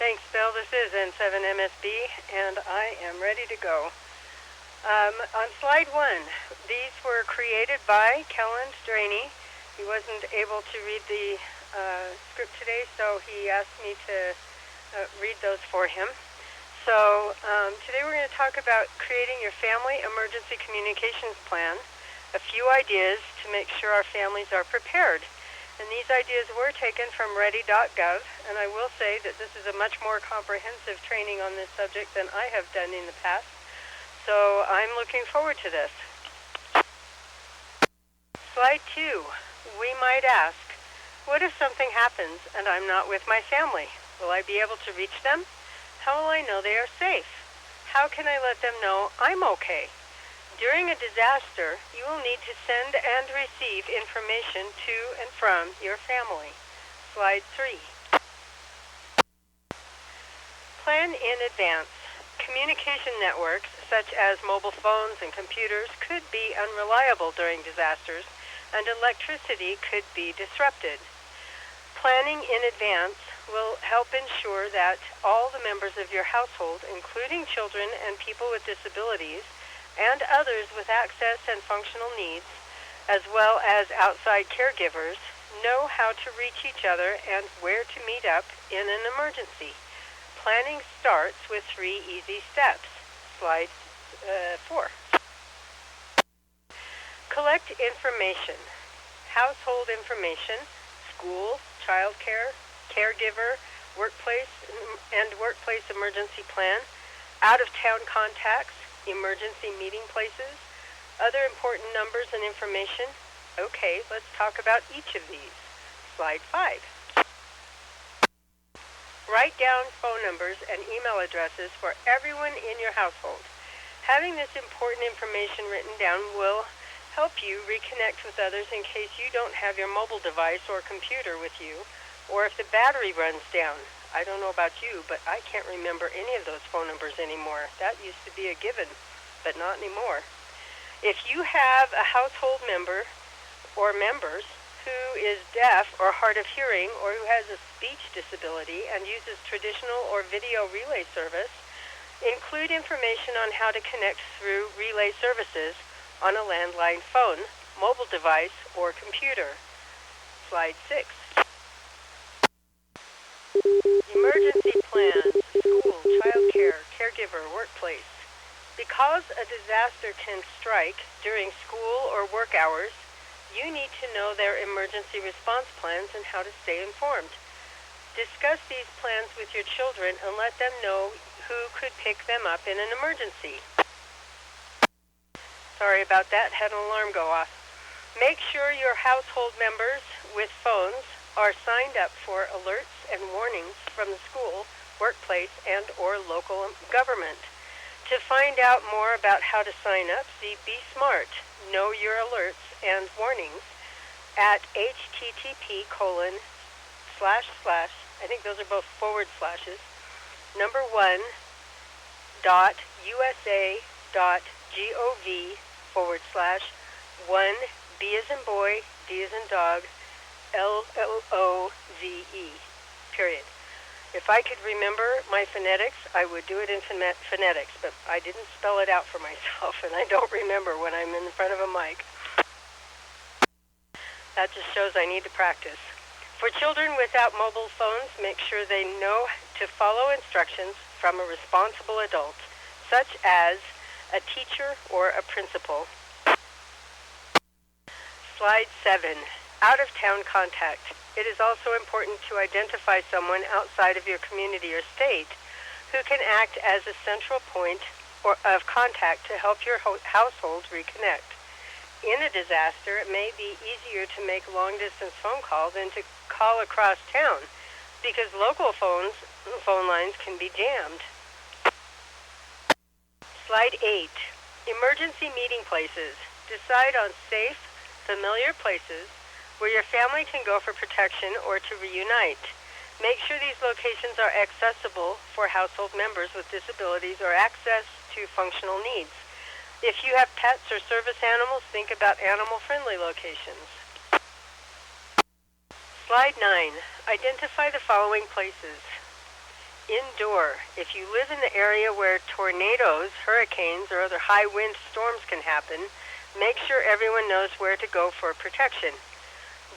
Thanks, Bill. This is N7MSB, and I am ready to go. On slide 1, these were created by Keland Draney. He wasn't able to read the script today, so he asked me to read those for him. So today we're going to talk about creating your family emergency communications plan, a few ideas to make sure our families are prepared. And these ideas were taken from ready.gov, and I will say that this is a much more comprehensive training on this subject than I have done in the past. So I'm looking forward to this. Slide 2. We might ask, what if something happens and I'm not with my family? Will I be able to reach them? How will I know they are safe? How can I let them know I'm okay? During a disaster, you will need to send and receive information to and from your family. Slide 3. Plan in advance. Communication networks, such as mobile phones and computers, could be unreliable during disasters, and electricity could be disrupted. Planning in advance will help ensure that all the members of your household, including children and people with disabilities, and others with access and functional needs, as well as outside caregivers, know how to reach each other and where to meet up in an emergency. Planning starts with 3 easy steps. Slide 4. Collect information. Household information, school, childcare, caregiver, workplace emergency plan, out-of-town contacts, emergency meeting places, other important numbers and information. Okay, let's talk about each of these. Slide 5. Write down phone numbers and email addresses for everyone in your household. Having this important information written down will help you reconnect with others in case you don't have your mobile device or computer with you, or if the battery runs down. I don't know about you, but I can't remember any of those phone numbers anymore. That used to be a given, but not anymore. If you have a household member or members who is deaf or hard of hearing, or who has a speech disability and uses traditional or video relay service, include information on how to connect through relay services on a landline phone, mobile device, or computer. Slide 6. Emergency plans, school, childcare, caregiver, workplace. Because a disaster can strike during school or work hours, you need to know their emergency response plans and how to stay informed. Discuss these plans with your children and let them know who could pick them up in an emergency. Sorry about that, had an alarm go off. Make sure your household members with phones are signed up for alerts and warnings from the school, workplace, and or local government. To find out more about how to sign up, see Be Smart, Know Your Alerts and Warnings at http:// I think those are both forward slashes, #1.usa.gov/1 B as in boy, D as in dog, LOVE, period. If I could remember my phonetics, I would do it in phonetics, but I didn't spell it out for myself, and I don't remember when I'm in front of a mic. That just shows I need to practice. For children without mobile phones, make sure they know to follow instructions from a responsible adult, such as a teacher or a principal. Slide 7. Out-of-town contact. It is also important to identify someone outside of your community or state who can act as a central point of contact to help your household reconnect. In a disaster, it may be easier to make long-distance phone calls than to call across town because local phone lines can be jammed. Slide 8. Emergency meeting places. Decide on safe, familiar places where your family can go for protection or to reunite. Make sure these locations are accessible for household members with disabilities or access to functional needs. If you have pets or service animals, think about animal-friendly locations. Slide 9. Identify the following places. indoor. If you live in the area where tornadoes, hurricanes, or other high wind storms can happen, make sure everyone knows where to go for protection.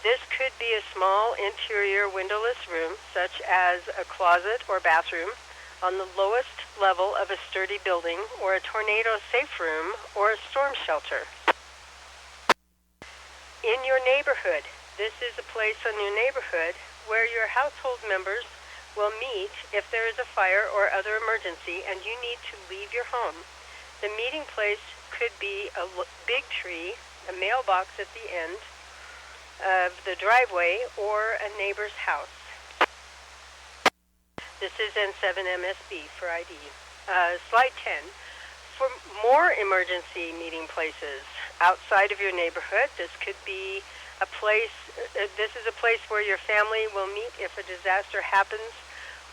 This could be a small interior windowless room, such as a closet or bathroom, on the lowest level of a sturdy building, or a tornado-safe room, or a storm shelter. In your neighborhood. This is a place in your neighborhood where your household members will meet if there is a fire or other emergency and you need to leave your home. The meeting place could be a big tree, a mailbox at the end of the driveway, or a neighbor's house. This is N7MSB for ID. Slide 10. For more emergency meeting places outside of your neighborhood, this could be a place, this is a place where your family will meet if a disaster happens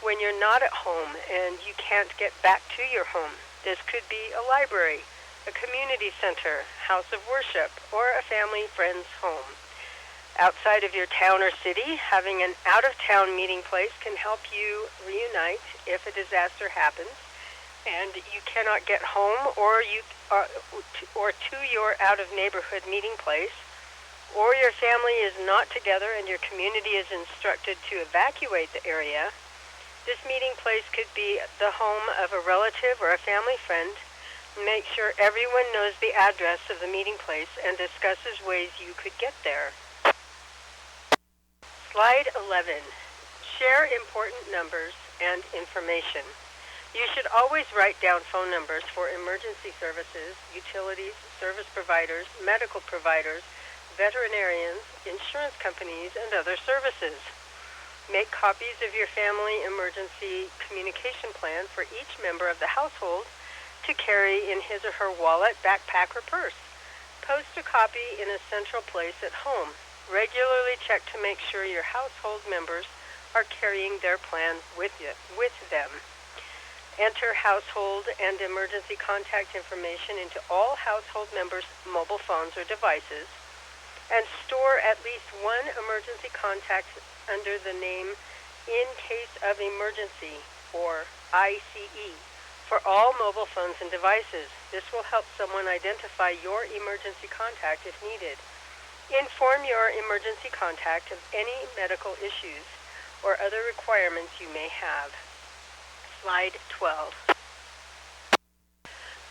when you're not at home and you can't get back to your home. This could be a library, a community center, house of worship, or a family friend's home. Outside of your town or city, having an out-of-town meeting place can help you reunite if a disaster happens and you cannot get home or to your out-of-neighborhood meeting place, or your family is not together and your community is instructed to evacuate the area. This meeting place could be the home of a relative or a family friend. Make sure everyone knows the address of the meeting place and discusses ways you could get there. Slide 11. Share important numbers and information. You should always write down phone numbers for emergency services, utilities, service providers, medical providers, veterinarians, insurance companies, and other services. Make copies of your family emergency communication plan for each member of the household to carry in his or her wallet, backpack, or purse. Post a copy in a central place at home. Regularly check to make sure your household members are carrying their plan with them. Enter household and emergency contact information into all household members' mobile phones or devices, and store at least one emergency contact under the name In Case of Emergency, or ICE, for all mobile phones and devices. This will help someone identify your emergency contact if needed. Inform your emergency contact of any medical issues or other requirements you may have. Slide 12.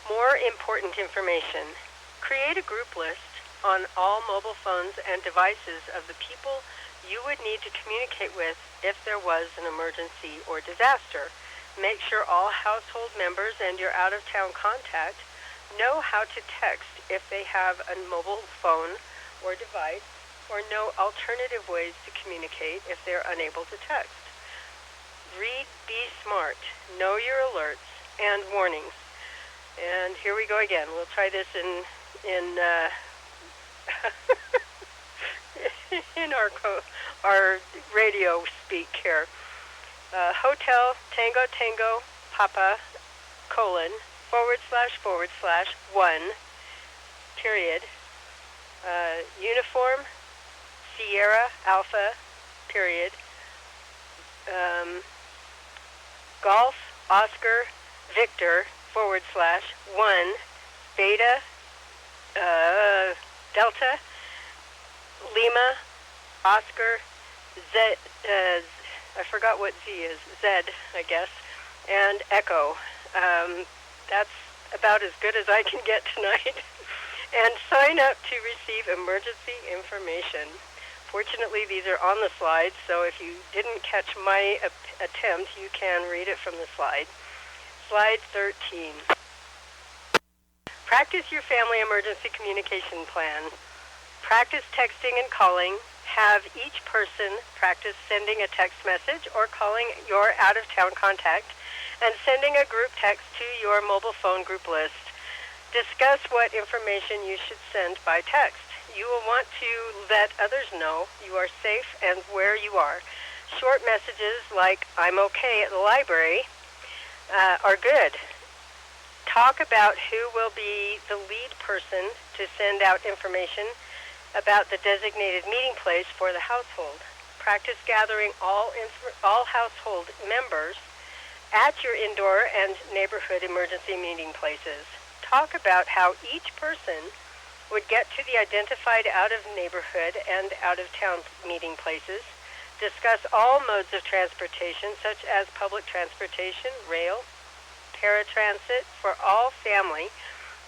More important information. Create a group list on all mobile phones and devices of the people you would need to communicate with if there was an emergency or disaster. Make sure all household members and your out-of-town contact know how to text if they have a mobile phone or device, or know alternative ways to communicate if they're unable to text. Read Be Smart. Know your alerts and warnings. And here we go again. We'll try this in in our radio speak here. Hotel Tango Tango Papa : //1 period. Uniform Sierra Alpha period. Golf Oscar Victor /1 Beta Delta Lima Oscar Z, I forgot what Z is, Z, I guess, and Echo. That's about as good as I can get tonight. And sign up to receive emergency information. Fortunately, these are on the slides, so if you didn't catch my attempt, you can read it from the slide. Slide 13. Practice your family emergency communication plan. Practice texting and calling. Have each person practice sending a text message or calling your out-of-town contact and sending a group text to your mobile phone group list. Discuss what information you should send by text. You will want to let others know you are safe and where you are. Short messages like, I'm okay at the library, are good. Talk about who will be the lead person to send out information about the designated meeting place for the household. Practice gathering all household members at your indoor and neighborhood emergency meeting places. Talk about how each person would get to the identified out-of-neighborhood and out-of-town meeting places. Discuss all modes of transportation, such as public transportation, rail, paratransit for all family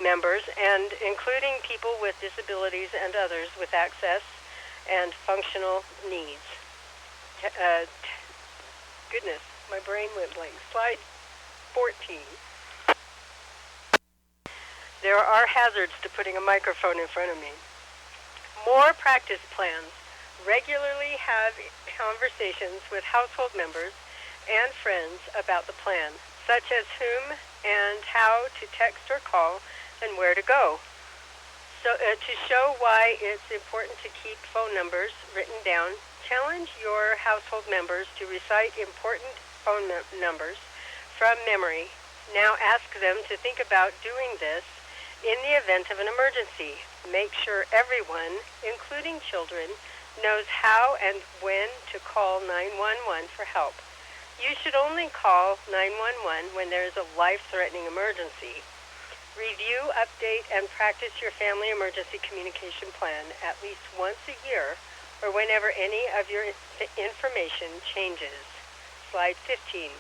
members, and including people with disabilities and others with access and functional needs. Goodness, my brain went blank. Slide 14. There are hazards to putting a microphone in front of me. More practice plans. Regularly have conversations with household members and friends about the plan, such as whom and how to text or call and where to go. So to show why it's important to keep phone numbers written down, challenge your household members to recite important phone numbers from memory. Now ask them to think about doing this in the event of an emergency. Make sure everyone, including children, knows how and when to call 911 for help. You should only call 911 when there is a life-threatening emergency. Review, update, and practice your family emergency communication plan at least once a year or whenever any of your information changes. Slide 15.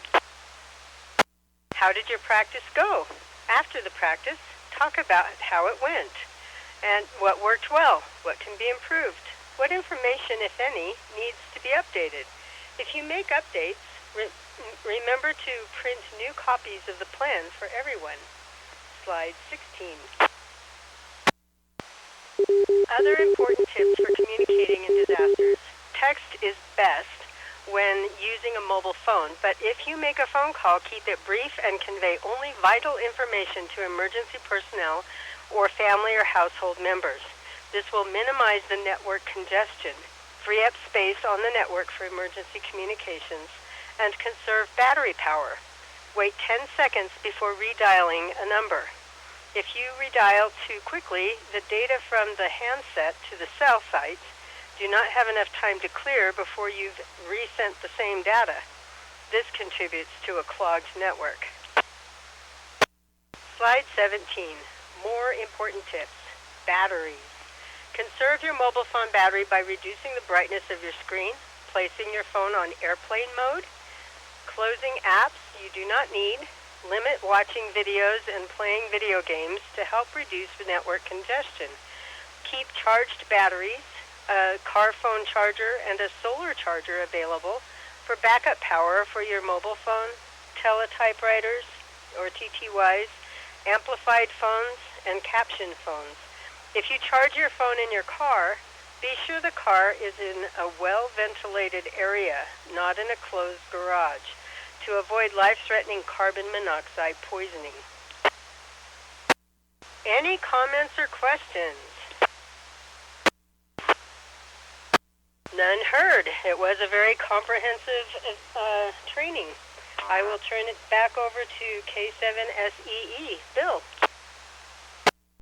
How did your practice go? After the practice, talk about how it went and what worked well, what can be improved, what information, if any, needs to be updated. If you make updates, remember to print new copies of the plan for everyone. Slide 16. Other important tips for communicating in disasters. Text is best when using a mobile phone, but if you make a phone call, keep it brief and convey only vital information to emergency personnel or family or household members. This will minimize the network congestion, free up space on the network for emergency communications, and conserve battery power. Wait 10 seconds before redialing a number. If you redial too quickly, the data from the handset to the cell sites do not have enough time to clear before you've resent the same data. This contributes to a clogged network. Slide 17. More important tips. Batteries. Conserve your mobile phone battery by reducing the brightness of your screen, placing your phone on airplane mode, closing apps you do not need, limit watching videos and playing video games to help reduce network congestion. Keep charged batteries, a car phone charger, and a solar charger available for backup power for your mobile phone, teletypewriters or TTYs, amplified phones, and caption phones. If you charge your phone in your car, be sure the car is in a well-ventilated area, not in a closed garage, to avoid life-threatening carbon monoxide poisoning. Any comments or questions? None heard. It was a very comprehensive training. I will turn it back over to K7SEE. Bill.